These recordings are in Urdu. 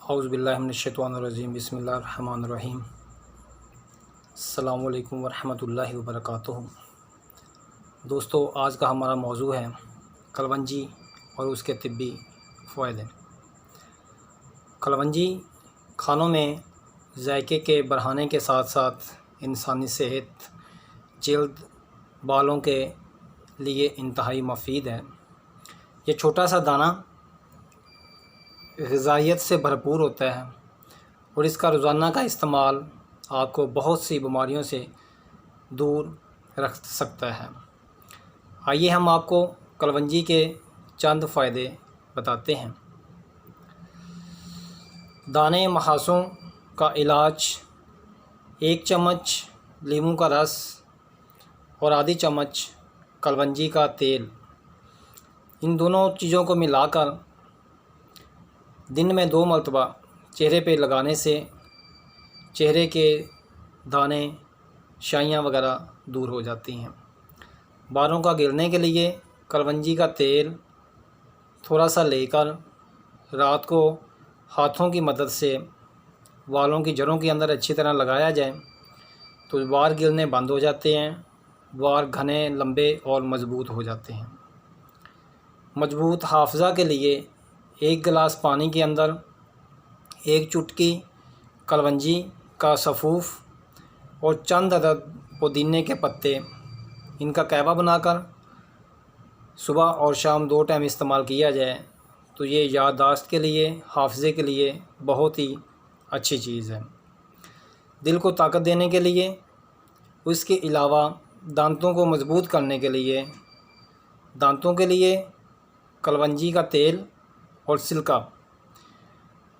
اعوذ باللہ من الشیطان الرجیم بسم اللہ الرحمن الرحیم السلام علیکم ورحمۃ اللہ وبرکاتہ۔ دوستو، آج کا ہمارا موضوع ہے کلونجی اور اس کے طبی فوائد۔ کلونجی کھانوں میں ذائقے کے بڑھانے کے ساتھ ساتھ انسانی صحت، جلد، بالوں کے لیے انتہائی مفید ہے۔ یہ چھوٹا سا دانہ غذائیت سے بھرپور ہوتا ہے اور اس کا روزانہ کا استعمال آپ کو بہت سی بیماریوں سے دور رکھ سکتا ہے۔ آئیے ہم آپ کو کلونجی کے چند فائدے بتاتے ہیں۔ دانے محاسوں کا علاج: 1 چمچ لیموں کا رس اور آدھی چمچ کلونجی کا تیل، ان دونوں چیزوں کو ملا کر دن میں 2 مرتبہ چہرے پہ لگانے سے چہرے کے دانے، شائیاں وغیرہ دور ہو جاتی ہیں۔ بالوں کا گرنے کے لیے کلونجی کا تیل تھوڑا سا لے کر رات کو ہاتھوں کی مدد سے بالوں کی جڑوں کے اندر اچھی طرح لگایا جائے تو بال گرنے بند ہو جاتے ہیں، بال گھنے، لمبے اور مضبوط ہو جاتے ہیں۔ مضبوط حافظہ کے لیے 1 گلاس پانی کے اندر 1 چٹکی کلونجی کا سفوف اور چند عدد پودینے کے پتے، ان کا قہوہ بنا کر صبح اور شام 2 ٹائم استعمال کیا جائے تو یہ یادداشت کے لیے، حافظے کے لیے بہت ہی اچھی چیز ہے۔ دل کو طاقت دینے کے لیے، اس کے علاوہ دانتوں کو مضبوط کرنے کے لیے، دانتوں کے لیے کلونجی کا تیل اور سرکہ،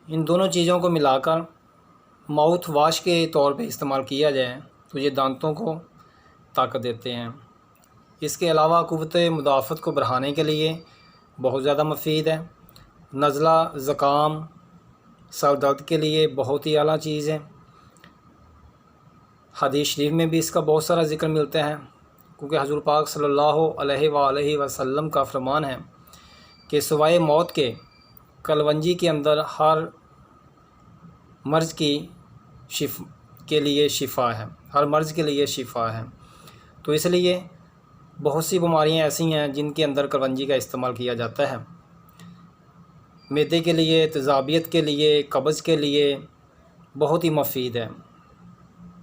ان دونوں چیزوں کو ملا کر ماؤتھ واش کے طور پہ استعمال کیا جائے تو یہ دانتوں کو طاقت دیتے ہیں۔ اس کے علاوہ قوت مدافعت کو بڑھانے کے لیے بہت زیادہ مفید ہے۔ نزلہ، زکام، سر درد کے لیے بہت ہی اعلیٰ چیز ہے۔ حدیث شریف میں بھی اس کا بہت سارا ذکر ملتا ہے، کیونکہ حضور پاک صلی اللہ علیہ وآلہ وسلم کا فرمان ہے کہ سوائے موت کے کلونجی کے اندر ہر مرض کے لیے شفا ہے، ہر مرض کے لیے شفا ہے۔ تو اس لیے بہت سی بیماریاں ایسی ہیں جن کے اندر کلونجی کا استعمال کیا جاتا ہے۔ معدے کے لیے، تیزابیت کے لیے، قبض کے لیے بہت ہی مفید ہے۔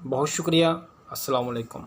بہت شکریہ۔ السلام علیکم۔